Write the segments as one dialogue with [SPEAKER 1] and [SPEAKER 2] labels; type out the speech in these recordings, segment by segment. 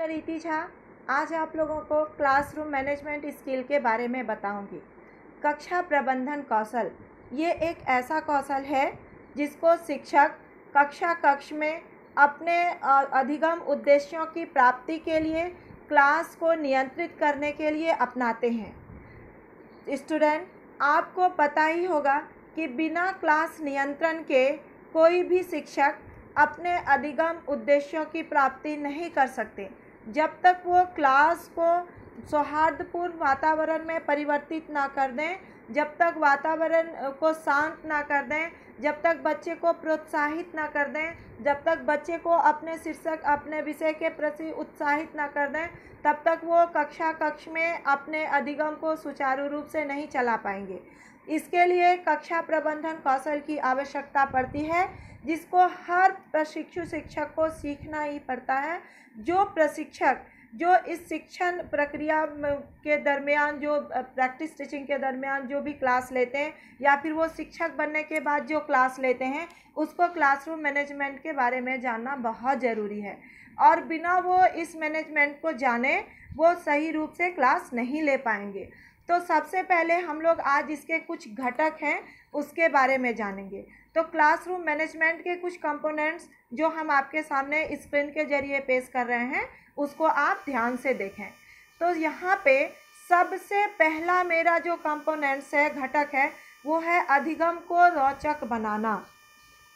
[SPEAKER 1] मैं रीति झा आज आप लोगों को क्लासरूम मैनेजमेंट स्किल के बारे में बताऊंगी। कक्षा प्रबंधन कौशल ये एक ऐसा कौशल है जिसको शिक्षक कक्ष में अपने अधिगम उद्देश्यों की प्राप्ति के लिए क्लास को नियंत्रित करने के लिए अपनाते हैं। स्टूडेंट, आपको पता ही होगा कि बिना क्लास नियंत्रण के कोई भी शिक्षक अपने अधिगम उद्देश्यों की प्राप्ति नहीं कर सकते। जब तक वो क्लास को सौहार्दपूर्ण वातावरण में परिवर्तित ना कर दें, जब तक वातावरण को शांत ना कर दें, जब तक बच्चे को प्रोत्साहित ना कर दें, जब तक बच्चे को अपने शीर्षक अपने विषय के प्रति उत्साहित ना कर दें, तब तक वो कक्ष में अपने अधिगम को सुचारू रूप से नहीं चला पाएंगे। इसके लिए कक्षा प्रबंधन कौशल की आवश्यकता पड़ती है, जिसको हर प्रशिक्षु शिक्षक को सीखना ही पड़ता है। जो प्रशिक्षक जो इस शिक्षण प्रक्रिया के दरमियान, जो प्रैक्टिस टीचिंग के दरमियान जो भी क्लास लेते हैं या फिर वो शिक्षक बनने के बाद जो क्लास लेते हैं, उसको क्लासरूम मैनेजमेंट के बारे में जानना बहुत ज़रूरी है। और बिना वो इस मैनेजमेंट को जाने वो सही रूप से क्लास नहीं ले पाएंगे। तो सबसे पहले हम लोग आज इसके कुछ घटक हैं उसके बारे में जानेंगे। तो क्लासरूम मैनेजमेंट के कुछ कंपोनेंट्स जो हम आपके सामने स्क्रीन के जरिए पेश कर रहे हैं, उसको आप ध्यान से देखें। तो यहाँ पे सबसे पहला मेरा जो कंपोनेंट्स है, घटक है, वो है अधिगम को रोचक बनाना।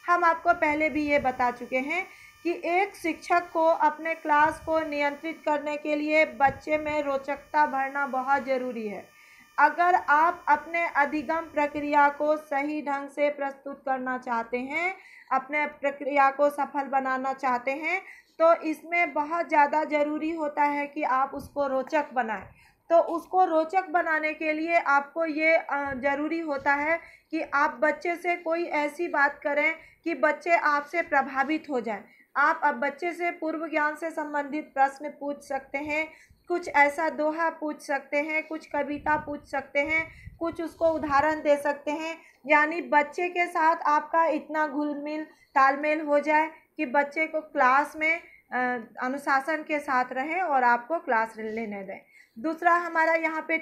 [SPEAKER 1] हम आपको पहले भी ये बता चुके हैं कि एक शिक्षक को अपने क्लास को नियंत्रित करने के लिए बच्चे में रोचकता भरना बहुत ज़रूरी है। अगर आप अपने अधिगम प्रक्रिया को सही ढंग से प्रस्तुत करना चाहते हैं, अपने प्रक्रिया को सफल बनाना चाहते हैं, तो इसमें बहुत ज़्यादा ज़रूरी होता है कि आप उसको रोचक बनाएं। तो उसको रोचक बनाने के लिए आपको ये ज़रूरी होता है कि आप बच्चे से कोई ऐसी बात करें कि बच्चे आपसे प्रभावित हो जाएं। आप अब बच्चे से पूर्व ज्ञान से संबंधित प्रश्न पूछ सकते हैं, कुछ ऐसा दोहा पूछ सकते हैं, कुछ कविता पूछ सकते हैं, कुछ उसको उदाहरण दे सकते हैं। यानी बच्चे के साथ आपका इतना घुल-मिल तालमेल हो जाए कि बच्चे को क्लास में अनुशासन के साथ रहें और आपको क्लास लेने दें। दूसरा हमारा यहाँ पे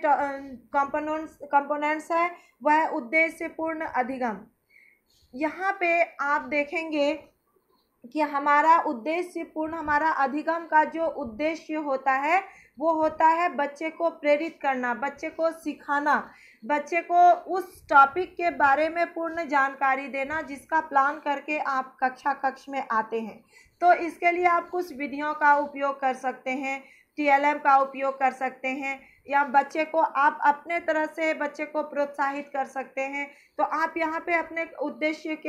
[SPEAKER 1] कंपोनेंट्स है, वह है उद्देश्यपूर्ण अधिगम। यहाँ पे आप देखेंगे कि हमारा अधिगम का जो उद्देश्य होता है वो होता है बच्चे को प्रेरित करना, बच्चे को सिखाना, बच्चे को उस टॉपिक के बारे में पूर्ण जानकारी देना जिसका प्लान करके आप कक्ष में आते हैं। तो इसके लिए आप कुछ विधियों का उपयोग कर सकते हैं, TLM का उपयोग कर सकते हैं, या बच्चे को आप अपने तरह से बच्चे को प्रोत्साहित कर सकते हैं। तो आप यहाँ पे अपने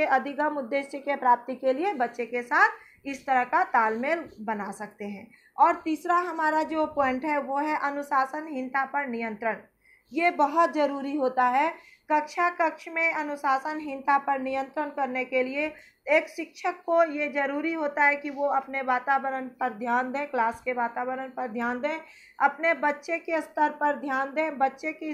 [SPEAKER 1] अधिगम उद्देश्य के प्राप्ति के लिए बच्चे के साथ इस तरह का तालमेल बना सकते हैं। और तीसरा हमारा जो पॉइंट है वो है अनुशासनहीनता पर नियंत्रण। ये बहुत ज़रूरी होता है। कक्ष में अनुशासनहीनता पर नियंत्रण करने के लिए एक शिक्षक को ये ज़रूरी होता है कि वो अपने वातावरण पर ध्यान दें, क्लास के वातावरण पर ध्यान दें, अपने बच्चे के स्तर पर ध्यान दें, बच्चे की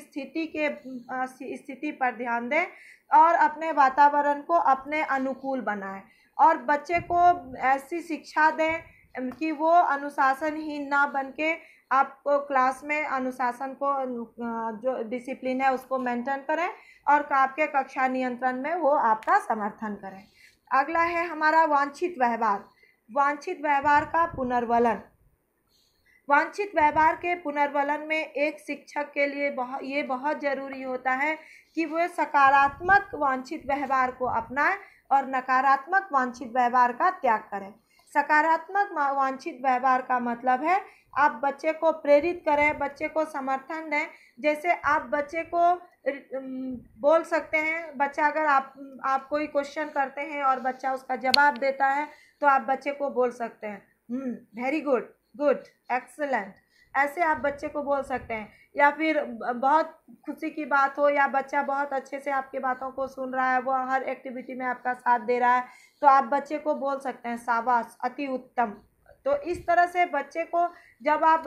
[SPEAKER 1] स्थिति पर ध्यान दें और अपने वातावरण को अपने अनुकूल बनाएं और बच्चे को ऐसी शिक्षा दें कि वो अनुशासनहीन ना बन के आपको क्लास में अनुशासन को, जो डिसिप्लिन है, उसको मेंटेन करें और आपके कक्षा नियंत्रण में वो आपका समर्थन करें। अगला है हमारा वांछित व्यवहार का पुनर्वलन। वांछित व्यवहार के पुनर्वलन में एक शिक्षक के लिए ये बहुत ज़रूरी होता है कि वो सकारात्मक वांछित व्यवहार को अपनाएं और नकारात्मक वांछित व्यवहार का त्याग करें। सकारात्मक वांछित व्यवहार का मतलब है आप बच्चे को प्रेरित करें, बच्चे को समर्थन दें। जैसे आप बच्चे को बोल सकते हैं, बच्चा अगर आप कोई क्वेश्चन करते हैं और बच्चा उसका जवाब देता है, तो आप बच्चे को बोल सकते हैं वेरी गुड, गुड, एक्सीलेंट, ऐसे आप बच्चे को बोल सकते हैं। या फिर बहुत खुशी की बात हो या बच्चा बहुत अच्छे से आपकी बातों को सुन रहा है, वो हर एक्टिविटी में आपका साथ दे रहा है, तो आप बच्चे को बोल सकते हैं शाबाश, अति उत्तम। तो इस तरह से बच्चे को जब आप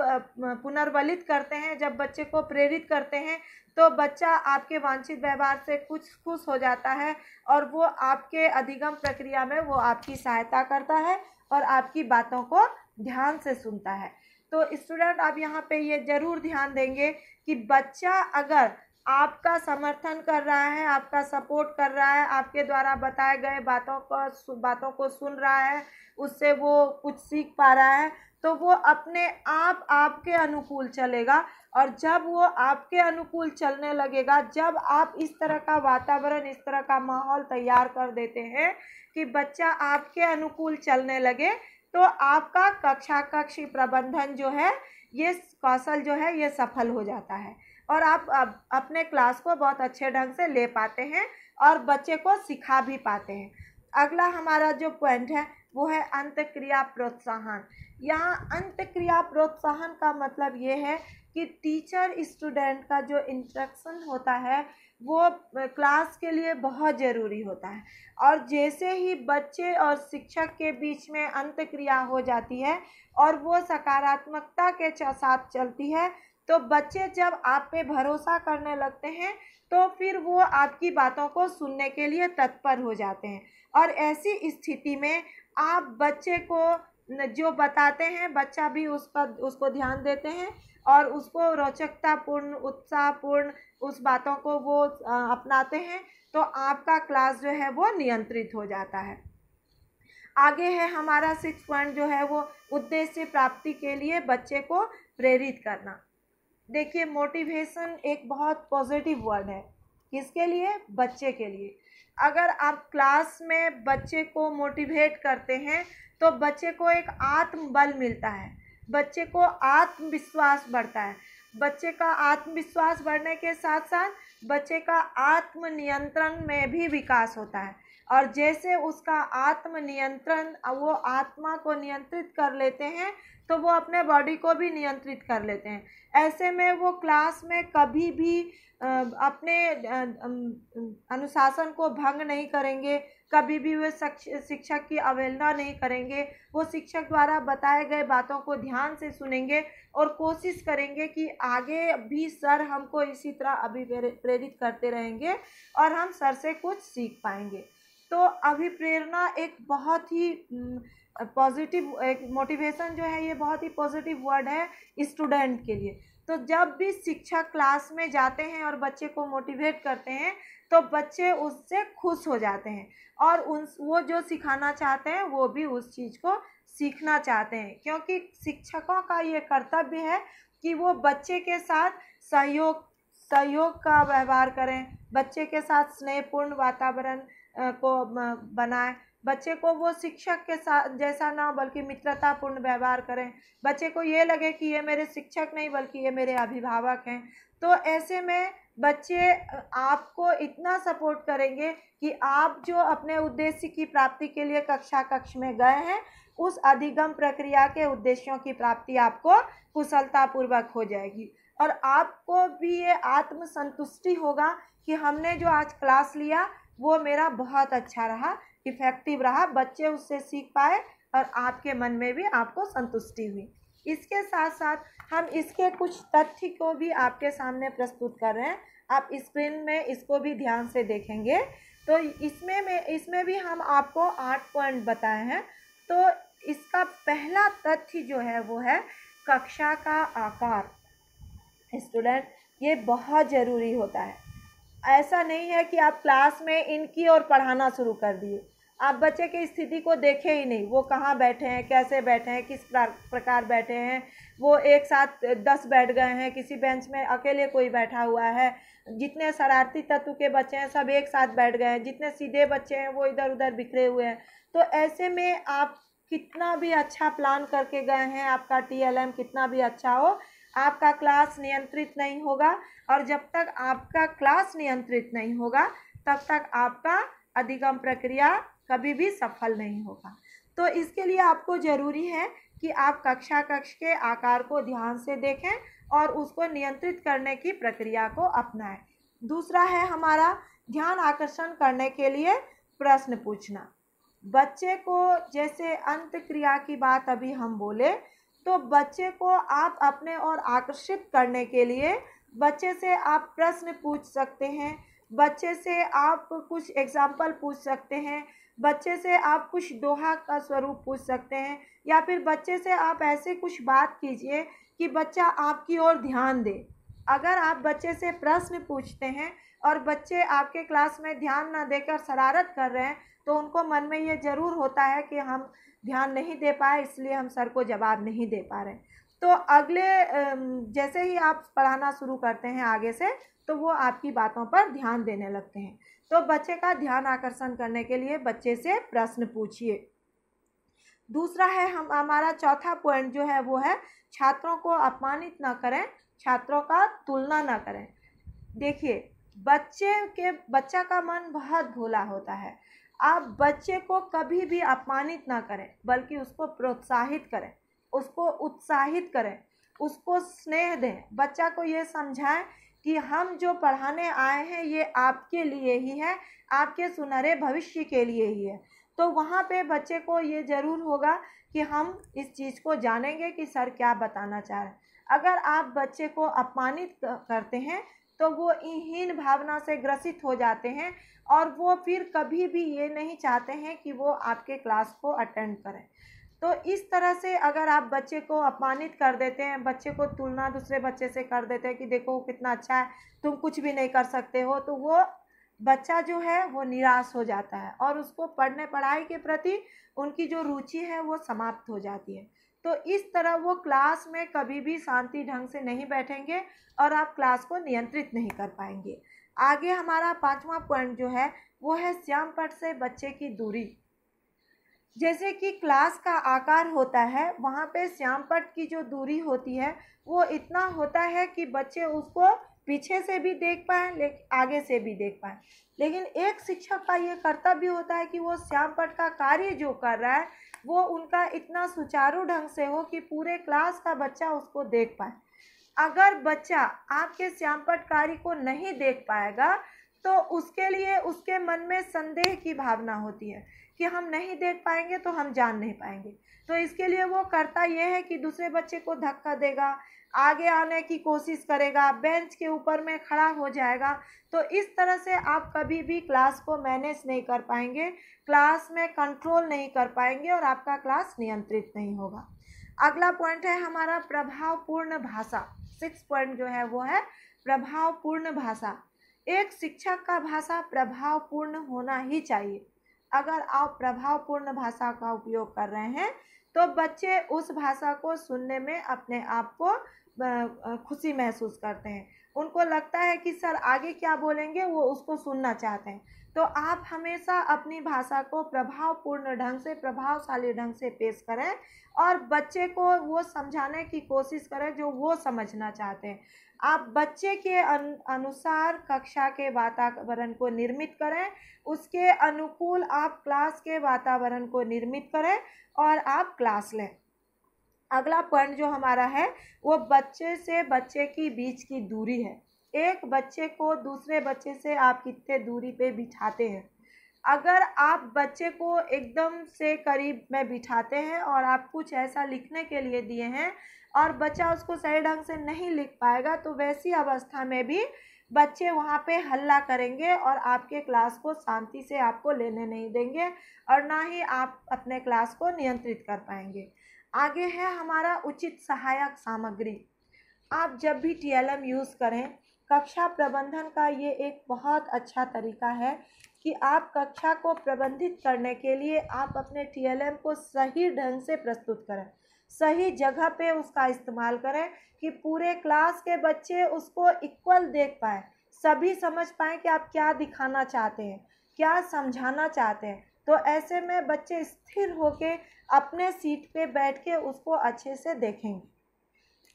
[SPEAKER 1] पुनर्वलित करते हैं, जब बच्चे को प्रेरित करते हैं, तो बच्चा आपके वांछित व्यवहार से कुछ खुश हो जाता है और वो आपके अधिगम प्रक्रिया में वो आपकी सहायता करता है और आपकी बातों को ध्यान से सुनता है। तो स्टूडेंट आप यहाँ पे ये ज़रूर ध्यान देंगे कि बच्चा अगर आपका समर्थन कर रहा है, आपका सपोर्ट कर रहा है, आपके द्वारा बताए गए बातों को सुन रहा है, उससे वो कुछ सीख पा रहा है, तो वो अपने आप आपके अनुकूल चलेगा। और जब वो आपके अनुकूल चलने लगेगा, जब आप इस तरह का वातावरण, इस तरह का माहौल तैयार कर देते हैं कि बच्चा आपके अनुकूल चलने लगे, तो आपका कक्षी प्रबंधन जो है, ये कौशल जो है ये सफल हो जाता है और आप अपने क्लास को बहुत अच्छे ढंग से ले पाते हैं और बच्चे को सिखा भी पाते हैं। अगला हमारा जो पॉइंट है वो है अंतःक्रिया प्रोत्साहन। यहाँ अंतःक्रिया प्रोत्साहन का मतलब ये है कि टीचर स्टूडेंट का जो इंटरेक्शन होता है वो क्लास के लिए बहुत ज़रूरी होता है। और जैसे ही बच्चे और शिक्षक के बीच में अंतःक्रिया हो जाती है और वो सकारात्मकता के साथ चलती है, तो बच्चे जब आप पे भरोसा करने लगते हैं तो फिर वो आपकी बातों को सुनने के लिए तत्पर हो जाते हैं। और ऐसी स्थिति में आप बच्चे को जो बताते हैं, बच्चा भी उसको ध्यान देते हैं और उसको रोचकतापूर्ण, उत्साहपूर्ण उस बातों को वो अपनाते हैं, तो आपका क्लास जो है वो नियंत्रित हो जाता है। आगे है हमारा 6 पॉइंट जो है वो उद्देश्य प्राप्ति के लिए बच्चे को प्रेरित करना। देखिए, मोटिवेशन एक बहुत पॉजिटिव वर्ड है। किसके लिए? बच्चे के लिए। अगर आप क्लास में बच्चे को मोटिवेट करते हैं तो बच्चे को एक आत्मबल मिलता है, बच्चे को आत्मविश्वास बढ़ता है। बच्चे का आत्मविश्वास बढ़ने के साथ साथ बच्चे का आत्मनियंत्रण में भी विकास होता है। और जैसे उसका आत्मनियंत्रण, वो आत्मा को नियंत्रित कर लेते हैं तो वो अपने बॉडी को भी नियंत्रित कर लेते हैं। ऐसे में वो क्लास में कभी भी अपने अनुशासन को भंग नहीं करेंगे, कभी भी वे शिक्षक की अवहेलना नहीं करेंगे। वो शिक्षक द्वारा बताए गए बातों को ध्यान से सुनेंगे और कोशिश करेंगे कि आगे भी सर हमको इसी तरह अभिप्रेरित करते रहेंगे और हम सर से कुछ सीख पाएंगे। तो अभिप्रेरणा एक बहुत ही पॉजिटिव, एक मोटिवेशन जो है ये बहुत ही पॉजिटिव वर्ड है स्टूडेंट के लिए। तो जब भी शिक्षक क्लास में जाते हैं और बच्चे को मोटिवेट करते हैं तो बच्चे उससे खुश हो जाते हैं और वो जो सिखाना चाहते हैं वो भी उस चीज़ को सीखना चाहते हैं, क्योंकि शिक्षकों का ये कर्तव्य है कि वो बच्चे के साथ सहयोग का व्यवहार करें, बच्चे के साथ स्नेहपूर्ण वातावरण को बनाएं, बच्चे को वो शिक्षक के साथ जैसा ना बल्कि मित्रतापूर्ण व्यवहार करें, बच्चे को ये लगे कि ये मेरे शिक्षक नहीं बल्कि ये मेरे अभिभावक हैं। तो ऐसे में बच्चे आपको इतना सपोर्ट करेंगे कि आप जो अपने उद्देश्य की प्राप्ति के लिए कक्ष में गए हैं, उस अधिगम प्रक्रिया के उद्देश्यों की प्राप्ति आपको कुशलतापूर्वक हो जाएगी और आपको भी ये आत्मसंतुष्टि होगा कि हमने जो आज क्लास लिया वो मेरा बहुत अच्छा रहा, इफ़ेक्टिव रहा, बच्चे उससे सीख पाए और आपके मन में भी आपको संतुष्टि हुई। इसके साथ साथ हम इसके कुछ तथ्य को भी आपके सामने प्रस्तुत कर रहे हैं। आप स्क्रीन में इसको भी ध्यान से देखेंगे तो इसमें भी हम आपको 8 पॉइंट बताए हैं। तो इसका पहला तथ्य जो है वो है कक्षा का आकार। स्टूडेंट, ये बहुत ज़रूरी होता है। ऐसा नहीं है कि आप क्लास में इनकी ओर पढ़ाना शुरू कर दिए, आप बच्चे की स्थिति को देखे ही नहीं, वो कहाँ बैठे हैं, कैसे बैठे हैं, किस प्रकार बैठे हैं, वो एक साथ 10 बैठ गए हैं, किसी बेंच में अकेले कोई बैठा हुआ है, जितने शरारती तत्व के बच्चे हैं सब एक साथ बैठ गए हैं, जितने सीधे बच्चे हैं वो इधर उधर बिखरे हुए हैं। तो ऐसे में आप कितना भी अच्छा प्लान करके गए हैं, आपका TLM कितना भी अच्छा हो, आपका क्लास नियंत्रित नहीं होगा और जब तक आपका क्लास नियंत्रित नहीं होगा तब तक आपका अधिगम प्रक्रिया कभी भी सफल नहीं होगा। तो इसके लिए आपको ज़रूरी है कि आप कक्ष के आकार को ध्यान से देखें और उसको नियंत्रित करने की प्रक्रिया को अपनाएं। दूसरा है हमारा ध्यान आकर्षण करने के लिए प्रश्न पूछना। बच्चे को, जैसे अंत क्रिया की बात अभी हम बोले, तो बच्चे को आप अपने ओर आकर्षित करने के लिए बच्चे से आप प्रश्न पूछ सकते हैं, बच्चे से आप कुछ एग्जाम्पल पूछ सकते हैं, बच्चे से आप कुछ दोहा का स्वरूप पूछ सकते हैं या फिर बच्चे से आप ऐसे कुछ बात कीजिए कि बच्चा आपकी ओर ध्यान दे। अगर आप बच्चे से प्रश्न पूछते हैं और बच्चे आपके क्लास में ध्यान ना देकर शरारत कर रहे हैं, तो उनको मन में ये ज़रूर होता है कि हम ध्यान नहीं दे पाए, इसलिए हम सर को जवाब नहीं दे पा रहे। तो अगले जैसे ही आप पढ़ाना शुरू करते हैं आगे से, तो वो आपकी बातों पर ध्यान देने लगते हैं। तो बच्चे का ध्यान आकर्षण करने के लिए बच्चे से प्रश्न पूछिए। दूसरा है हमारा चौथा पॉइंट जो है वो है छात्रों को अपमानित ना करें, छात्रों का तुलना ना करें। देखिए, बच्चा का मन बहुत भोला होता है। आप बच्चे को कभी भी अपमानित ना करें, बल्कि उसको प्रोत्साहित करें, उसको उत्साहित करें, उसको स्नेह दें। बच्चा को ये समझाएं कि हम जो पढ़ाने आए हैं ये आपके लिए ही है, आपके सुनहरे भविष्य के लिए ही है। तो वहाँ पे बच्चे को ये ज़रूर होगा कि हम इस चीज़ को जानेंगे कि सर क्या बताना चाह रहे हैं। अगर आप बच्चे को अपमानित करते हैं तो वो हीन भावना से ग्रसित हो जाते हैं और वो फिर कभी भी ये नहीं चाहते हैं कि वो आपके क्लास को अटेंड करें। तो इस तरह से अगर आप बच्चे को अपमानित कर देते हैं, बच्चे को तुलना दूसरे बच्चे से कर देते हैं कि देखो वो कितना अच्छा है, तुम कुछ भी नहीं कर सकते हो, तो वो बच्चा जो है वो निराश हो जाता है और उसको पढ़ाई के प्रति उनकी जो रुचि है वो समाप्त हो जाती है। तो इस तरह वो क्लास में कभी भी शांति ढंग से नहीं बैठेंगे और आप क्लास को नियंत्रित नहीं कर पाएंगे। आगे हमारा पांचवा पॉइंट जो है वो है श्यामपट्ट से बच्चे की दूरी। जैसे कि क्लास का आकार होता है, वहाँ पे श्यामपट्ट की जो दूरी होती है वो इतना होता है कि बच्चे उसको पीछे से भी देख पाएँ, लेकिन आगे से भी देख पाएँ। लेकिन एक शिक्षक का ये कर्तव्य होता है कि वो श्यामपट्ट का कार्य जो कर रहा है वो उनका इतना सुचारू ढंग से हो कि पूरे क्लास का बच्चा उसको देख पाए। अगर बच्चा आपके श्यामपट्ट कार्य को नहीं देख पाएगा तो उसके लिए उसके मन में संदेह की भावना होती है कि हम नहीं देख पाएंगे तो हम जान नहीं पाएंगे। तो इसके लिए वो करता यह है कि दूसरे बच्चे को धक्का देगा, आगे आने की कोशिश करेगा, बेंच के ऊपर में खड़ा हो जाएगा। तो इस तरह से आप कभी भी क्लास को मैनेज नहीं कर पाएंगे, क्लास में कंट्रोल नहीं कर पाएंगे और आपका क्लास नियंत्रित नहीं होगा। अगला पॉइंट है हमारा प्रभावपूर्ण भाषा। 6 पॉइंट जो है वो है प्रभावपूर्ण भाषा। एक शिक्षक का भाषा प्रभावपूर्ण होना ही चाहिए। अगर आप प्रभावपूर्ण भाषा का उपयोग कर रहे हैं तो बच्चे उस भाषा को सुनने में अपने आप को खुशी महसूस करते हैं। उनको लगता है कि सर आगे क्या बोलेंगे वो उसको सुनना चाहते हैं। तो आप हमेशा अपनी भाषा को प्रभावपूर्ण ढंग से, प्रभावशाली ढंग से पेश करें और बच्चे को वो समझाने की कोशिश करें जो वो समझना चाहते हैं। आप बच्चे के अनुसार कक्षा के वातावरण को निर्मित करें, उसके अनुकूल आप क्लास के वातावरण को निर्मित करें और आप क्लास लें। अगला पॉइंट जो हमारा है वो बच्चे से बच्चे की बीच की दूरी है। एक बच्चे को दूसरे बच्चे से आप कितने दूरी पे बिठाते हैं। अगर आप बच्चे को एकदम से करीब में बिठाते हैं और आप कुछ ऐसा लिखने के लिए दिए हैं और बच्चा उसको सही ढंग से नहीं लिख पाएगा, तो वैसी अवस्था में भी बच्चे वहाँ पे हल्ला करेंगे और आपके क्लास को शांति से आपको लेने नहीं देंगे और ना ही आप अपने क्लास को नियंत्रित कर पाएंगे। आगे है हमारा उचित सहायक सामग्री। आप जब भी TLM यूज़ करें, कक्षा प्रबंधन का ये एक बहुत अच्छा तरीका है कि आप कक्षा को प्रबंधित करने के लिए आप अपने TLM को सही ढंग से प्रस्तुत करें, सही जगह पे उसका इस्तेमाल करें कि पूरे क्लास के बच्चे उसको इक्वल देख पाएँ, सभी समझ पाएँ कि आप क्या दिखाना चाहते हैं, क्या समझाना चाहते हैं। तो ऐसे में बच्चे स्थिर होके अपने सीट पे बैठ के उसको अच्छे से देखेंगे।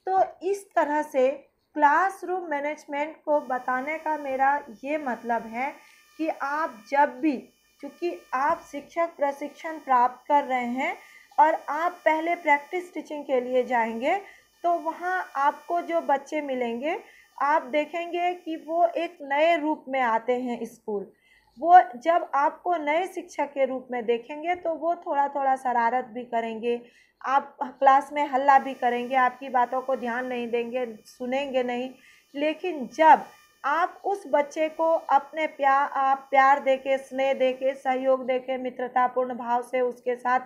[SPEAKER 1] तो इस तरह से क्लासरूम मैनेजमेंट को बताने का मेरा ये मतलब है कि आप जब भी, चूँकि आप शिक्षक प्रशिक्षण प्राप्त कर रहे हैं और आप पहले प्रैक्टिस टीचिंग के लिए जाएंगे, तो वहाँ आपको जो बच्चे मिलेंगे आप देखेंगे कि वो एक नए रूप में आते हैं स्कूल। वो जब आपको नए शिक्षक के रूप में देखेंगे तो वो थोड़ा थोड़ा शरारत भी करेंगे, आप क्लास में हल्ला भी करेंगे, आपकी बातों को ध्यान नहीं देंगे, सुनेंगे नहीं। लेकिन जब आप उस बच्चे को अपने प्यार देके, स्नेह देके, सहयोग देके, मित्रतापूर्ण भाव से उसके साथ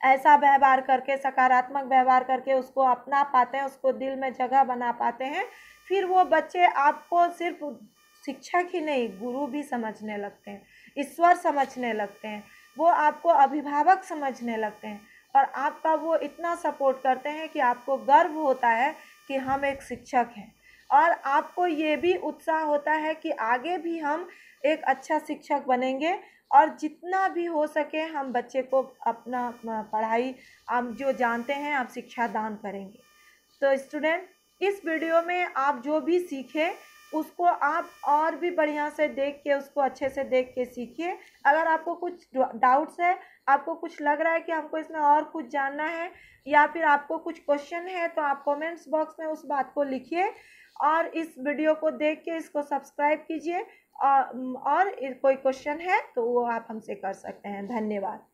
[SPEAKER 1] ऐसा व्यवहार करके, सकारात्मक व्यवहार करके उसको अपना पाते हैं, उसको दिल में जगह बना पाते हैं, फिर वो बच्चे आपको सिर्फ शिक्षक ही नहीं, गुरु भी समझने लगते हैं, ईश्वर समझने लगते हैं, वो आपको अभिभावक समझने लगते हैं और आपका वो इतना सपोर्ट करते हैं कि आपको गर्व होता है कि हम एक शिक्षक हैं और आपको ये भी उत्साह होता है कि आगे भी हम एक अच्छा शिक्षक बनेंगे और जितना भी हो सके हम बच्चे को अपना पढ़ाई आप जो जानते हैं आप शिक्षा दान करेंगे। तो स्टूडेंट, इस वीडियो में आप जो भी सीखे उसको आप और भी बढ़िया से देख के, उसको अच्छे से देख के सीखिए। अगर आपको कुछ डाउट्स है, आपको कुछ लग रहा है कि हमको इसमें और कुछ जानना है या फिर आपको कुछ क्वेश्चन है, तो आप कमेंट्स बॉक्स में उस बात को लिखिए और इस वीडियो को देख के इसको सब्सक्राइब कीजिए और कोई क्वेश्चन है तो वो आप हमसे कर सकते हैं। धन्यवाद।